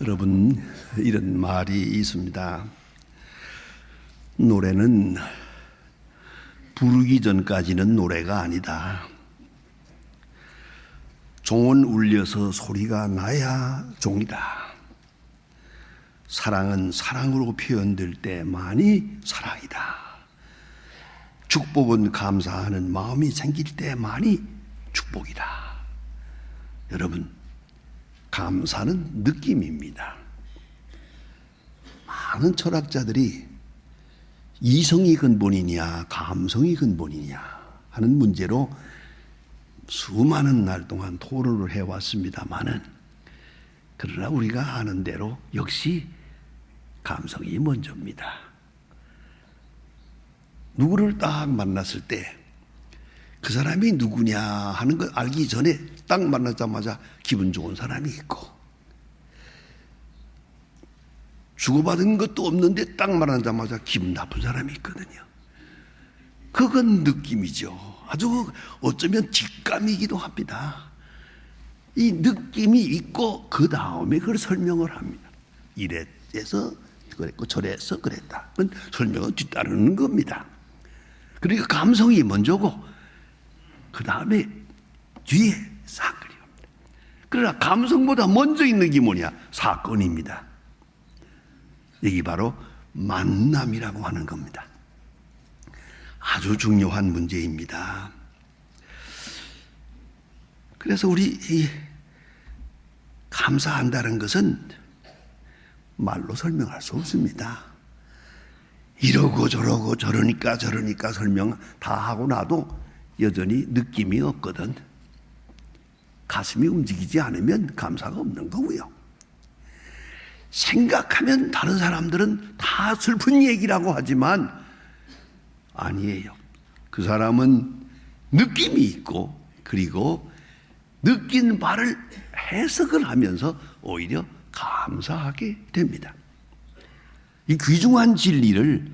여러분, 이런 말이 있습니다. 노래는 부르기 전까지는 노래가 아니다. 종은 울려서 소리가 나야 종이다. 사랑은 사랑으로 표현될 때만이 사랑이다. 축복은 감사하는 마음이 생길 때만이 축복이다. 여러분, 감사는 느낌입니다. 많은 철학자들이 이성이 근본이냐 감성이 근본이냐 하는 문제로 수많은 날 동안 토론을 해왔습니다마는, 그러나 우리가 아는 대로 역시 감성이 먼저입니다. 누구를 딱 만났을 때 그 사람이 누구냐 하는 걸 알기 전에 딱 만나자마자 기분 좋은 사람이 있고, 주고받은 것도 없는데 딱 만나자마자 기분 나쁜 사람이 있거든요. 그건 느낌이죠. 아주 어쩌면 직감이기도 합니다. 이 느낌이 있고 그 다음에 그걸 설명을 합니다. 이래서 그랬고 저래서 그랬다. 그건 설명은 뒤따르는 겁니다. 그러니까 감성이 먼저고 그 다음에 뒤에 사건이 옵니다. 그러나 감성보다 먼저 있는 게 뭐냐? 사건입니다. 여기 바로 만남이라고 하는 겁니다. 아주 중요한 문제입니다. 그래서 우리 감사한다는 것은 말로 설명할 수 없습니다. 이러고 저러고 저러니까 설명 다 하고 나도 여전히 느낌이 없거든. 가슴이 움직이지 않으면 감사가 없는 거고요. 생각하면 다른 사람들은 다 슬픈 얘기라고 하지만 아니에요. 그 사람은 느낌이 있고, 그리고 느낀 바를 해석을 하면서 오히려 감사하게 됩니다. 이 귀중한 진리를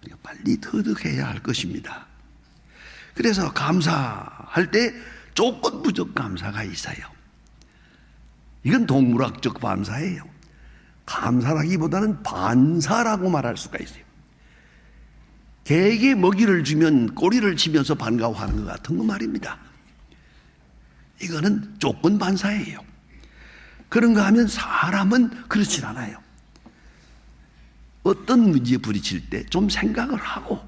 우리가 빨리 터득해야 할 것입니다. 그래서 감사할 때 조건부적 감사가 있어요. 이건 동물학적 감사예요. 감사라기보다는 반사라고 말할 수가 있어요. 개에게 먹이를 주면 꼬리를 치면서 반가워하는 것 같은 거 말입니다. 이거는 조건 반사예요. 그런가 하면 사람은 그렇지 않아요. 어떤 문제에 부딪힐 때 좀 생각을 하고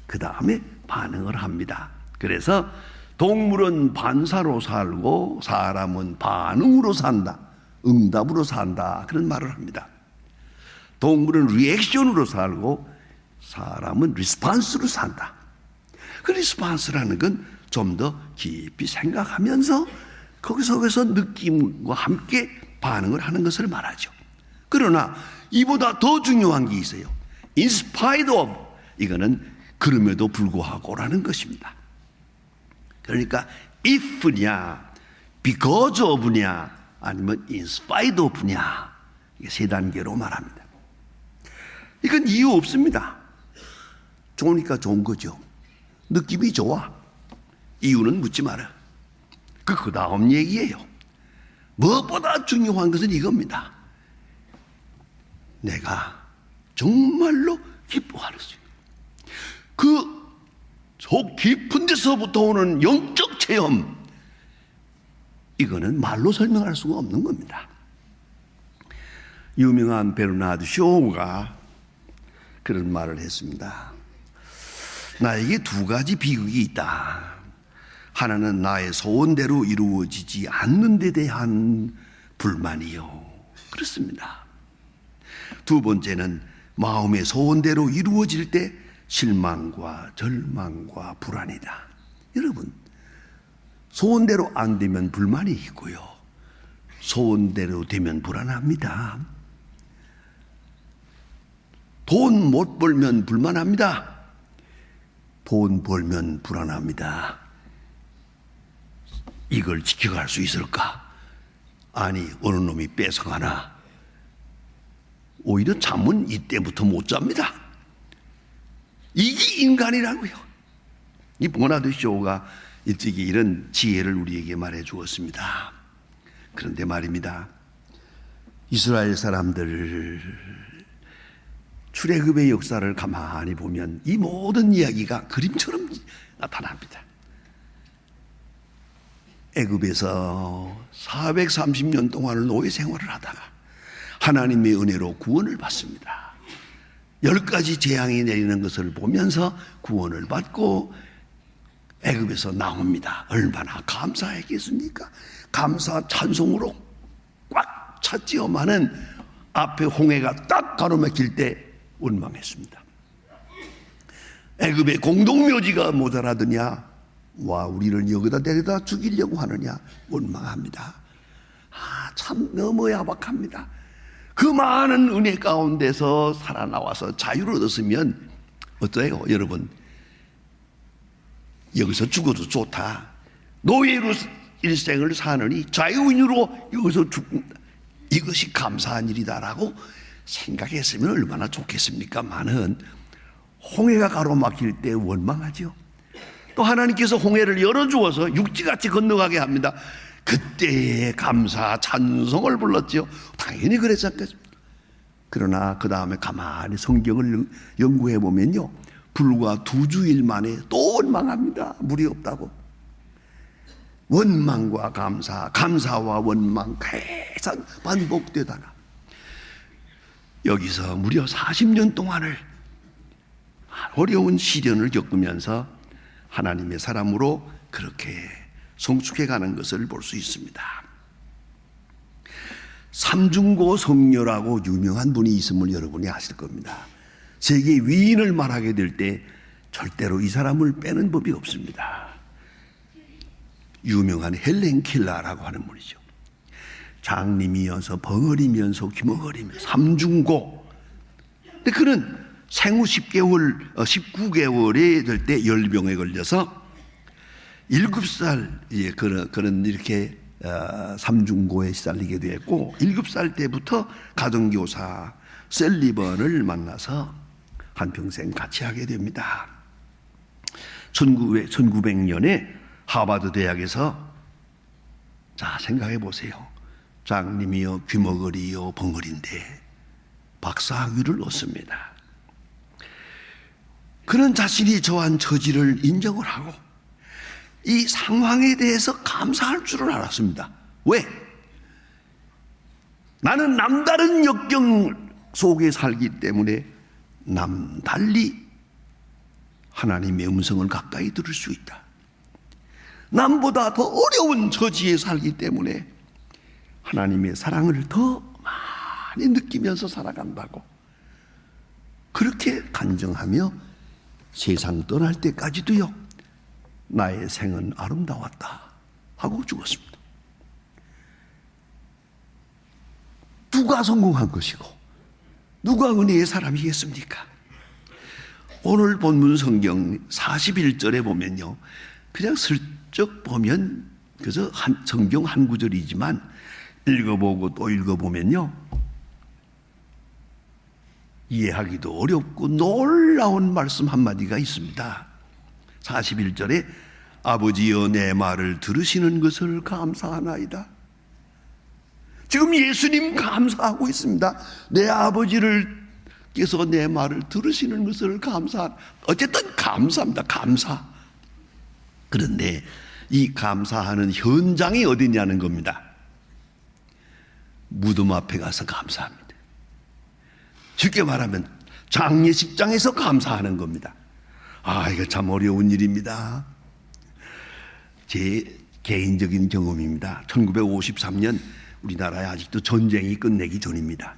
그 다음에 반응을 합니다. 그래서 동물은 반사로 살고 사람은 반응으로 산다. 응답으로 산다. 그런 말을 합니다. 동물은 리액션으로 살고 사람은 리스판스로 산다. 그 리스판스라는 건 좀 더 깊이 생각하면서 거기서 느낌과 함께 반응을 하는 것을 말하죠. 그러나 이보다 더 중요한 게 있어요. In spite of, 이거는 그럼에도 불구하고라는 것입니다. 그러니까 if냐, because of냐, 아니면 in spite of냐, 이게 세 단계로 말합니다. 이건 이유 없습니다. 좋으니까 좋은 거죠. 느낌이 좋아. 이유는 묻지 마라. 그 다음 얘기예요. 무엇보다 중요한 것은 이겁니다. 내가 정말로 기뻐하는 수. 그 속 깊은 데서부터 오는 영적 체험, 이거는 말로 설명할 수가 없는 겁니다. 유명한 베르나드 쇼가 그런 말을 했습니다. 나에게 두 가지 비극이 있다. 하나는 나의 소원대로 이루어지지 않는 데 대한 불만이요. 그렇습니다. 두 번째는 마음의 소원대로 이루어질 때 실망과 절망과 불안이다. 여러분, 소원대로 안 되면 불만이 있고요. 소원대로 되면 불안합니다. 돈 못 벌면 불만합니다. 돈 벌면 불안합니다. 이걸 지켜갈 수 있을까? 아니, 어느 놈이 뺏어가나? 오히려 잠은 이때부터 못 잡니다. 이게 인간이라고요. 이 버나드 쇼가 일찍이 이런 지혜를 우리에게 말해 주었습니다. 그런데 말입니다. 이스라엘 사람들 출애굽의 역사를 가만히 보면 이 모든 이야기가 그림처럼 나타납니다. 애굽에서 430년 동안 노예 생활을 하다가 하나님의 은혜로 구원을 받습니다. 10가지 재앙이 내리는 것을 보면서 구원을 받고 애굽에서 나옵니다. 얼마나 감사했겠습니까? 감사 찬송으로 꽉 찼지요만은 앞에 홍해가 딱 가로막힐 때 원망했습니다. 애굽의 공동묘지가 모자라더냐? 와, 우리를 여기다 데려다 죽이려고 하느냐? 원망합니다. 참 너무 야박합니다. 그 많은 은혜 가운데서 살아나와서 자유를 얻었으면 어때요, 여러분? 여기서 죽어도 좋다. 노예로 일생을 사느니 자유인으로 여기서 죽는다. 이것이 감사한 일이다라고 생각했으면 얼마나 좋겠습니까? 많은 홍해가 가로막힐 때 원망하죠. 또 하나님께서 홍해를 열어주어서 육지같이 건너가게 합니다. 그때의 감사 찬송을 불렀죠. 당연히 그랬지 않겠습니까? 그러나 그 다음에 가만히 성경을 연구해 보면요, 불과 2주일 만에 또 원망합니다. 물이 없다고. 원망과 감사, 감사와 원망 계속 반복되다가 여기서 무려 40년 동안을 어려운 시련을 겪으면서 하나님의 사람으로 그렇게 성숙해가는 것을 볼 수 있습니다. 삼중고 성녀라고 유명한 분이 있음을 여러분이 아실 겁니다. 세계 위인을 말하게 될 때 절대로 이 사람을 빼는 법이 없습니다. 유명한 헬렌 켈러라고 하는 분이죠. 장님이어서 벙어리면서 귀머거리면서 삼중고. 근데 그는 생후 19개월이 될 때 열병에 걸려서 7살 그런 이렇게 삼중고에 시달리게 되었고 7살 때부터 가정교사 셀리번을 만나서 한평생 같이 하게 됩니다. 1900년에 하버드 대학에서, 자, 생각해 보세요. 장님이요 귀머거리요 벙어리인데 박사학위를 얻습니다. 그런 자신이 저한 처지를 인정을 하고 이 상황에 대해서 감사할 줄을 알았습니다. 왜? 나는 남다른 역경 속에 살기 때문에 남달리 하나님의 음성을 가까이 들을 수 있다. 남보다 더 어려운 처지에 살기 때문에 하나님의 사랑을 더 많이 느끼면서 살아간다고 그렇게 간증하며 세상 떠날 때까지도요, 나의 생은 아름다웠다 하고 죽었습니다. 누가 성공한 것이고 누가 은혜의 사람이겠습니까? 오늘 본문 성경 41절에 보면요, 그냥 슬쩍 보면 그저 성경 한 구절이지만 읽어보고 또 읽어보면요, 이해하기도 어렵고 놀라운 말씀 한마디가 있습니다. 41절에 아버지여 내 말을 들으시는 것을 감사하나이다. 지금 예수님 감사하고 있습니다. 내 아버지께서 내 말을 들으시는 것을 어쨌든 감사합니다. 감사. 그런데 이 감사하는 현장이 어디냐는 겁니다. 무덤 앞에 가서 감사합니다. 쉽게 말하면 장례식장에서 감사하는 겁니다. 이거 참 어려운 일입니다. 제 개인적인 경험입니다. 1953년 우리나라에 아직도 전쟁이 끝내기 전입니다.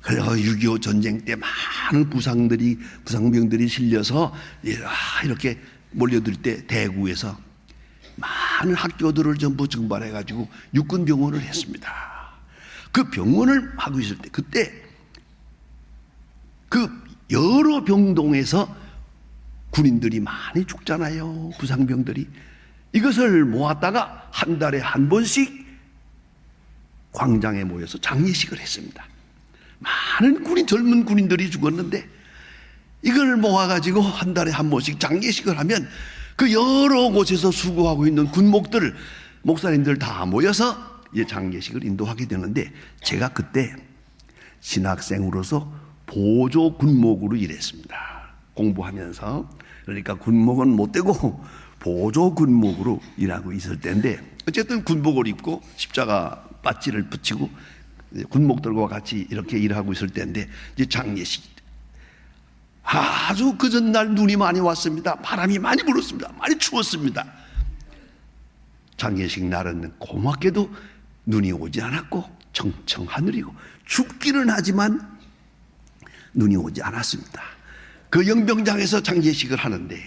그래서 6.25 전쟁 때 많은 부상병들이 실려서 이렇게 몰려들 때 대구에서 많은 학교들을 전부 증발해가지고 육군병원을 했습니다. 그 병원을 하고 있을 때 그때 그 여러 병동에서 군인들이 많이 죽잖아요. 부상병들이. 이것을 모았다가 한 달에 한 번씩 광장에 모여서 장례식을 했습니다. 많은 젊은 군인들이 죽었는데 이걸 모아가지고 한 달에 한 번씩 장례식을 하면 그 여러 곳에서 수고하고 있는 군목들, 목사님들 다 모여서 이제 장례식을 인도하게 되는데, 제가 그때 신학생으로서 보조 군목으로 일했습니다. 공부하면서. 그러니까 군목은 못 되고 보조 군목으로 일하고 있을 때인데, 어쨌든 군복을 입고 십자가 바지를 붙이고 군목들과 같이 이렇게 일하고 있을 때인데, 이제 장례식 아주 그 전날 눈이 많이 왔습니다. 바람이 많이 불었습니다. 많이 추웠습니다. 장례식 날은 고맙게도 눈이 오지 않았고 청청 하늘이고 춥기는 하지만 눈이 오지 않았습니다. 그 영병장에서 장례식을 하는데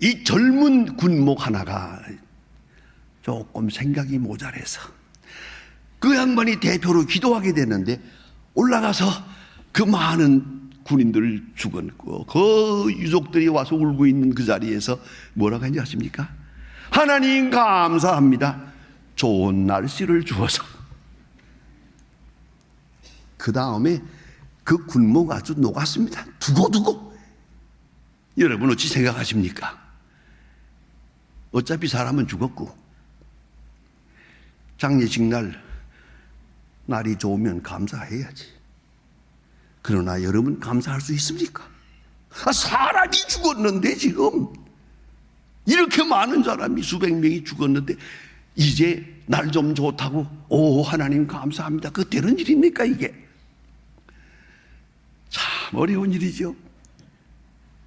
이 젊은 군목 하나가 조금 생각이 모자라서 그 양반이 대표로 기도하게 됐는데, 올라가서 그 많은 군인들 죽었고 그 유족들이 와서 울고 있는 그 자리에서 뭐라고 했는지 아십니까? 하나님 감사합니다. 좋은 날씨를 주어서. 그 다음에 그 군목 아주 녹았습니다. 두고두고. 여러분 어찌 생각하십니까? 어차피 사람은 죽었고 장례식 날이 좋으면 감사해야지. 그러나 여러분 감사할 수 있습니까? 사람이 죽었는데, 지금 이렇게 많은 사람이 수백 명이 죽었는데 이제 날 좀 좋다고 오 하나님 감사합니다. 그 되는 일입니까 이게? 참 어려운 일이죠.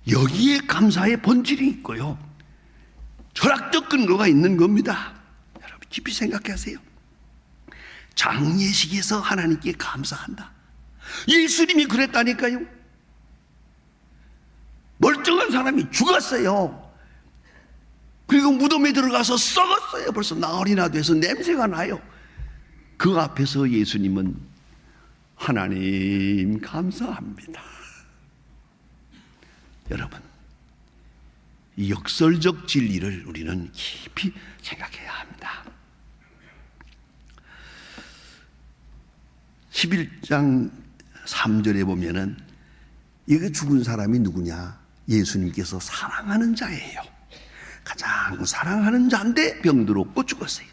여기에 감사의 본질이 있고요, 철학적 근거가 있는 겁니다. 여러분 깊이 생각하세요. 장례식에서 하나님께 감사한다. 예수님이 그랬다니까요. 멀쩡한 사람이 죽었어요. 그리고 무덤에 들어가서 썩었어요. 벌써 나흘이나 돼서 냄새가 나요. 그 앞에서 예수님은 하나님 감사합니다. 여러분, 이 역설적 진리를 우리는 깊이 생각해야 합니다. 11장 3절에 보면은 이거 죽은 사람이 누구냐? 예수님께서 사랑하는 자예요. 가장 사랑하는 자인데 병들었고 죽었어요.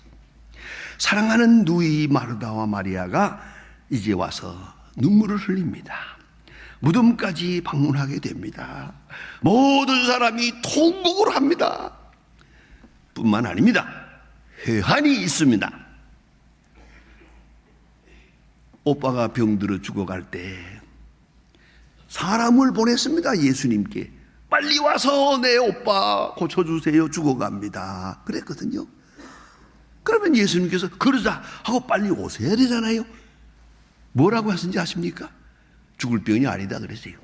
사랑하는 누이 마르다와 마리아가 이제 와서 눈물을 흘립니다. 무덤까지 방문하게 됩니다. 모든 사람이 통곡을 합니다. 뿐만 아닙니다. 회한이 있습니다. 오빠가 병들어 죽어갈 때 사람을 보냈습니다. 예수님께 빨리 와서 내 오빠 고쳐주세요. 죽어갑니다. 그랬거든요. 그러면 예수님께서 그러자 하고 빨리 오셔야 되잖아요. 뭐라고 하신지 아십니까? 죽을 병이 아니다 그랬어요.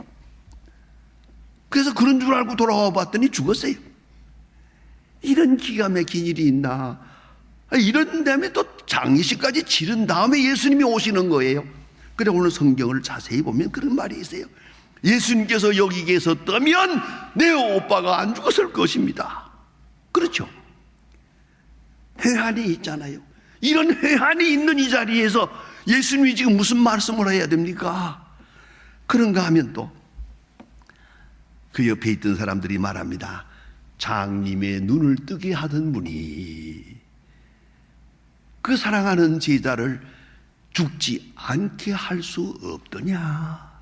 그래서 그런 줄 알고 돌아와 봤더니 죽었어요. 이런 기가 막힌 일이 있나? 이런 다음에 또 장례식까지 치른 다음에 예수님이 오시는 거예요. 그래 오늘 성경을 자세히 보면 그런 말이 있어요. 예수님께서 여기 계셨다면 내 오빠가 안 죽었을 것입니다. 그렇죠? 회한이 있잖아요. 이런 회한이 있는 이 자리에서 예수님이 지금 무슨 말씀을 해야 됩니까? 그런가 하면 또 그 옆에 있던 사람들이 말합니다. 장님의 눈을 뜨게 하던 분이 그 사랑하는 제자를 죽지 않게 할 수 없더냐?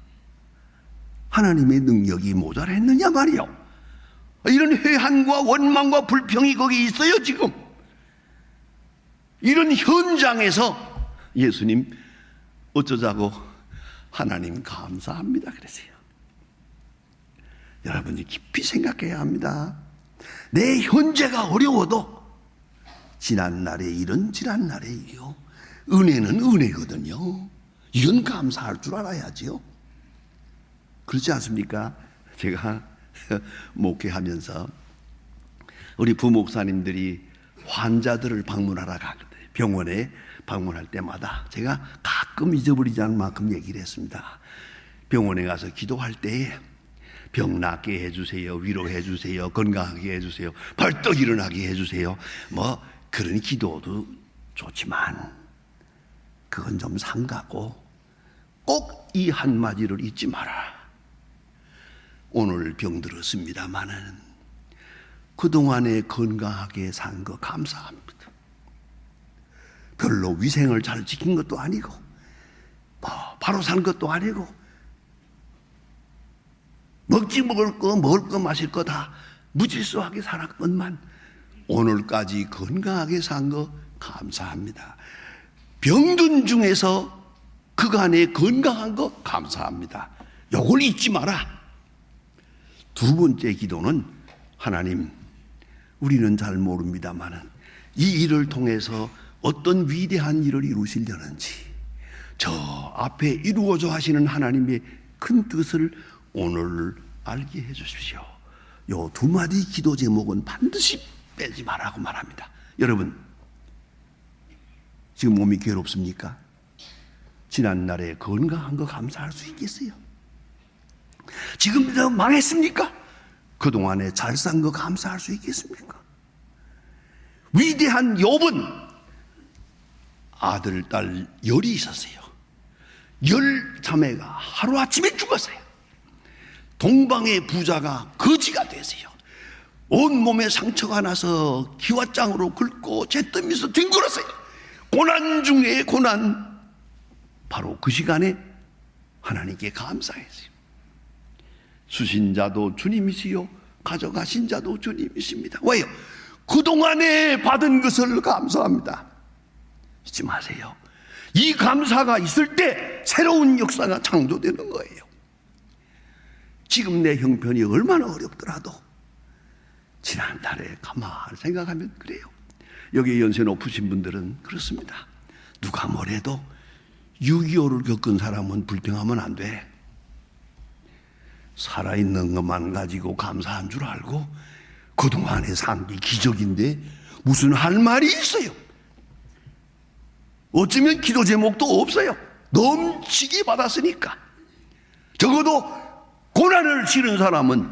하나님의 능력이 모자랐느냐 말이요. 이런 회한과 원망과 불평이 거기 있어요 지금. 이런 현장에서 예수님 어쩌자고 하나님 감사합니다 그러세요. 여러분이 깊이 생각해야 합니다. 내 현재가 어려워도 지난날에 이런 지난날에요. 은혜는 은혜거든요. 이런 감사할 줄 알아야지요. 그렇지 않습니까? 제가 목회하면서 우리 부목사님들이 환자들을 방문하러 가거든요. 병원에 방문할 때마다 제가 가끔 잊어버리지 않을 만큼 얘기를 했습니다. 병원에 가서 기도할 때에 병 낫게 해주세요. 위로해 주세요. 건강하게 해주세요. 벌떡 일어나게 해주세요. 뭐 그런 기도도 좋지만 그건 좀 삼가고 꼭 이 한마디를 잊지 마라. 오늘 병들었습니다마는 그동안에 건강하게 산 거 감사합니다. 별로 위생을 잘 지킨 것도 아니고 바로 산 것도 아니고 먹을 거 마실 거 다 무질서하게 살았건만 오늘까지 건강하게 산 거 감사합니다. 병든 중에서 그간에 건강한 거 감사합니다. 요걸 잊지 마라. 두 번째 기도는 하나님, 우리는 잘 모릅니다만은 이 일을 통해서 어떤 위대한 일을 이루시려는지 저 앞에 이루어져 하시는 하나님의 큰 뜻을 오늘 알게 해 주십시오. 요 두 마디 기도 제목은 반드시 빼지 말라고 말합니다. 여러분, 지금 몸이 괴롭습니까? 지난날에 건강한 거 감사할 수 있겠어요? 지금 더 망했습니까? 그동안에 잘 산 거 감사할 수 있겠습니까? 위대한 욥은 아들, 딸 10이 있었어요. 10자매가 하루아침에 죽었어요. 동방의 부자가 거지가 되세요. 온몸에 상처가 나서 기왓장으로 긁고 잿더미에서 뒹굴었어요. 고난 중에 고난. 바로 그 시간에 하나님께 감사했어요. 주신 자도 주님이시요 가져가신 자도 주님이십니다. 왜요? 그동안에 받은 것을 감사합니다. 잊지 마세요. 이 감사가 있을 때 새로운 역사가 창조되는 거예요. 지금 내 형편이 얼마나 어렵더라도 지난달에 가만히 생각하면 그래요. 여기 연세 높으신 분들은 그렇습니다. 누가 뭐래도 6.25를 겪은 사람은 불평하면 안 돼. 살아있는 것만 가지고 감사한 줄 알고 그동안에 산 게 기적인데 무슨 할 말이 있어요. 어쩌면 기도 제목도 없어요. 넘치게 받았으니까. 적어도 고난을 치른 사람은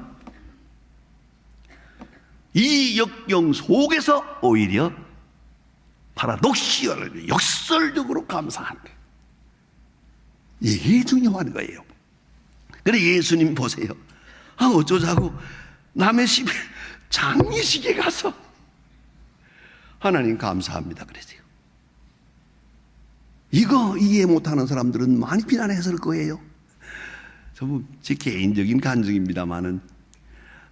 이 역경 속에서 오히려 파라독시얼 역설적으로 감사하는 거예요. 이게 중요한 거예요. 그래 예수님 보세요. 어쩌자고 남의 집에 장례식에 가서 하나님 감사합니다 그랬어요. 이거 이해 못하는 사람들은 많이 비난했을 거예요. 전부 제 개인적인 간증입니다만은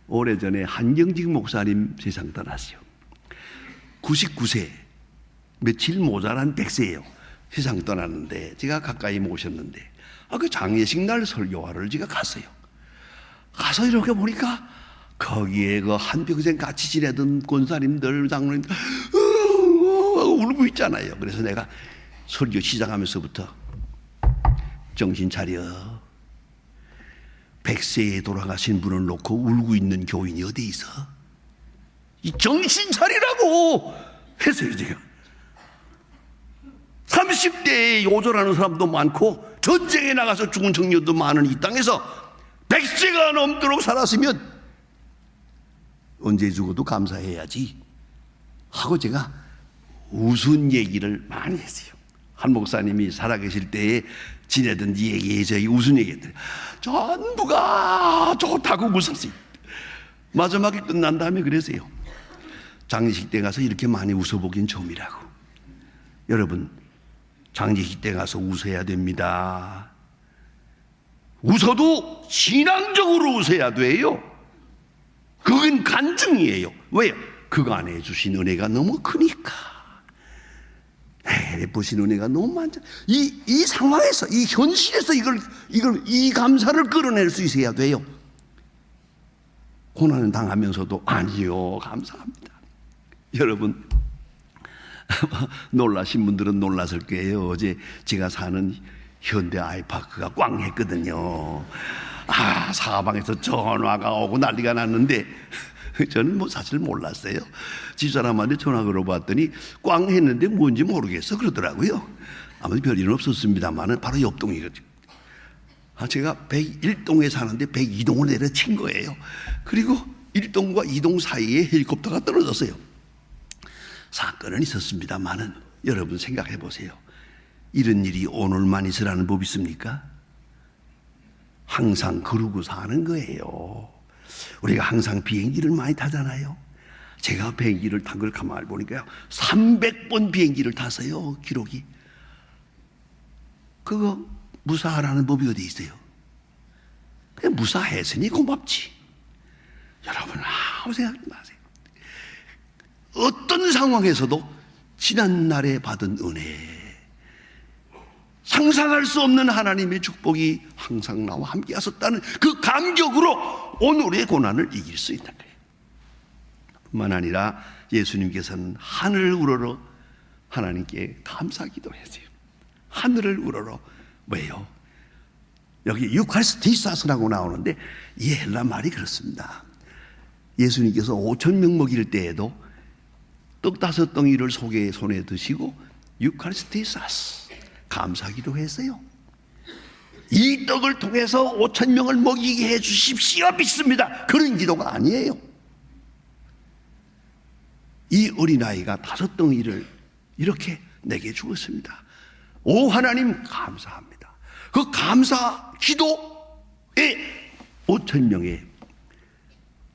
오래전에 한경직 목사님 세상 떠났어요. 99세 며칠 모자란 100세예요. 세상 떠났는데 제가 가까이 모셨는데 그 장례식 날 설교화를 제가 갔어요. 가서 이렇게 보니까 거기에 그 한평생 같이 지내던 권사님들 장로님들 울고 있잖아요. 그래서 내가 설교 시작하면서부터 정신 차려. 100세에 돌아가신 분을 놓고 울고 있는 교인이 어디 있어? 이 정신 차리라고 했어요 제가. 30대에 요절하는 사람도 많고 전쟁에 나가서 죽은 청년도 많은 이 땅에서 100세가 넘도록 살았으면 언제 죽어도 감사해야지 하고 제가 웃은 얘기를 많이 했어요. 한 목사님이 살아계실 때에 지내던 얘기에 저희 웃은 얘기했더니 전부가 좋다고 웃었어요. 마지막에 끝난 다음에 그랬어요. 장례식 때 가서 이렇게 많이 웃어보긴 처음이라고. 여러분 장례식 때 가서 웃어야 됩니다. 웃어도 신앙적으로 웃어야 돼요. 그건 간증이에요. 왜요? 그간에 주신 은혜가 너무 크니까. 베푸신 은혜가 너무 많죠. 이 상황에서, 이 현실에서 이 감사를 끌어낼 수 있어야 돼요. 고난을 당하면서도 아니요, 감사합니다. 여러분, 놀라신 분들은 놀랐을 거예요. 어제 제가 사는 현대 아이파크가 꽝 했거든요. 사방에서 전화가 오고 난리가 났는데 저는 사실 몰랐어요. 집사람한테 전화 걸어봤더니 꽝 했는데 뭔지 모르겠어 그러더라고요. 아무튼 별일은 없었습니다만 바로 옆동이거든요. 제가 101동에 사는데 102동을 내려친 거예요. 그리고 1동과 2동 사이에 헬리콥터가 떨어졌어요. 사건은 있었습니다만은 여러분 생각해 보세요. 이런 일이 오늘만 있으라는 법 있습니까? 항상 그러고 사는 거예요. 우리가 항상 비행기를 많이 타잖아요. 제가 비행기를 탄 걸 가만히 보니까요, 300번 비행기를 탔어요. 기록이. 그거 무사하라는 법이 어디 있어요? 그냥 무사했으니 고맙지. 여러분 아무 생각 마세요. 어떤 상황에서도 지난날에 받은 은혜, 상상할 수 없는 하나님의 축복이 항상 나와 함께 하셨다는 그 감격으로 오늘의 고난을 이길 수 있는 거예요. 뿐만 아니라 예수님께서는 하늘을 우러러 하나님께 감사 기도했어요. 하늘을 우러러. 왜요? 여기 유카리스티사스라고 나오는데 이 헬라 말이 그렇습니다. 예수님께서 5,000명 먹일 때에도 떡 5덩이를 손에 드시고 유카리스티사스, 감사기도 했어요. 이 떡을 통해서 5,000명을 먹이게 해 주십시오 믿습니다. 그런 기도가 아니에요. 이 어린아이가 5덩이를 이렇게 내게 주었습니다. 오 하나님 감사합니다. 그 감사 기도에 5,000명의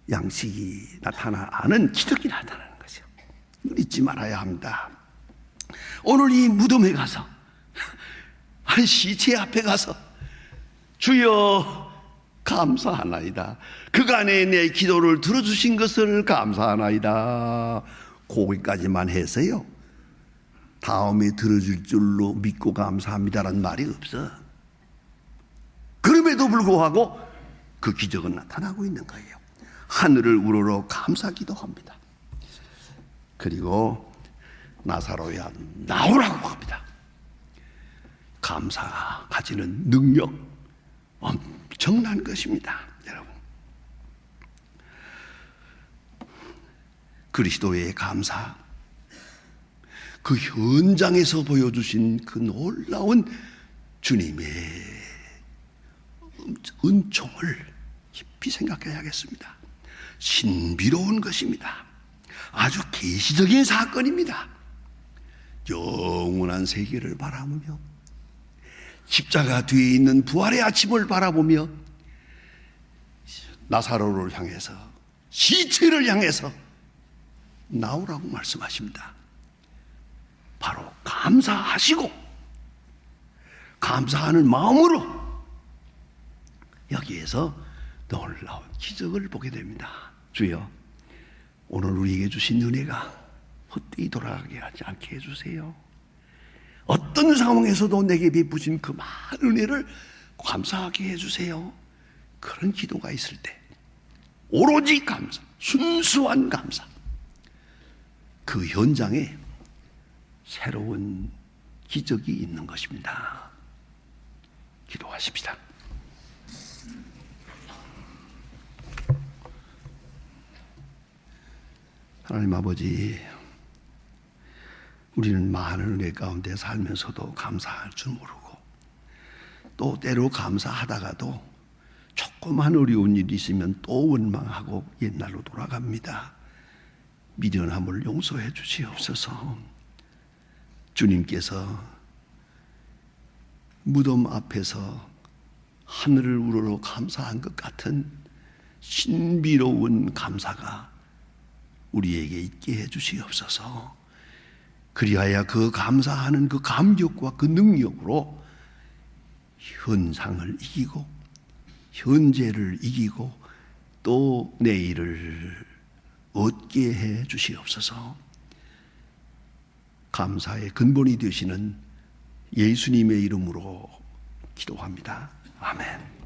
양식이 나타나는 기적이 나타나는 것이요. 잊지 말아야 합니다. 오늘 이 무덤에 가서 한 시체 앞에 가서 주여 감사하나이다. 그간에 내 기도를 들어주신 것을 감사하나이다. 거기까지만 해서요, 다음에 들어줄 줄로 믿고 감사합니다라는 말이 없어. 그럼에도 불구하고 그 기적은 나타나고 있는 거예요. 하늘을 우러러 감사 기도합니다. 그리고 나사로야 나오라고 합니다. 감사가 가지는 능력 엄청난 것입니다. 여러분, 그리스도의 감사, 그 현장에서 보여주신 그 놀라운 주님의 은총을 깊이 생각해야겠습니다. 신비로운 것입니다. 아주 계시적인 사건입니다. 영원한 세계를 바라보며 십자가 뒤에 있는 부활의 아침을 바라보며 나사로를 향해서, 시체를 향해서 나오라고 말씀하십니다. 바로 감사하시고 감사하는 마음으로 여기에서 놀라운 기적을 보게 됩니다. 주여, 오늘 우리에게 주신 은혜가 헛되이 돌아가게 하지 않게 해주세요. 어떤 상황에서도 내게 베푸신 그 많은 은혜를 감사하게 해주세요. 그런 기도가 있을 때 오로지 감사, 순수한 감사, 그 현장에 새로운 기적이 있는 것입니다. 기도하십시다. 하나님 아버지, 우리는 많은 은혜 가운데 살면서도 감사할 줄 모르고, 또 때로 감사하다가도 조그만 어려운 일이 있으면 또 원망하고 옛날로 돌아갑니다. 미련함을 용서해 주시옵소서. 주님께서 무덤 앞에서 하늘을 우러러 감사한 것 같은 신비로운 감사가 우리에게 있게 해 주시옵소서. 그리하여 그 감사하는 그 감격과 그 능력으로 현상을 이기고 현재를 이기고 또 내일을 얻게 해 주시옵소서. 감사의 근본이 되시는 예수님의 이름으로 기도합니다. 아멘.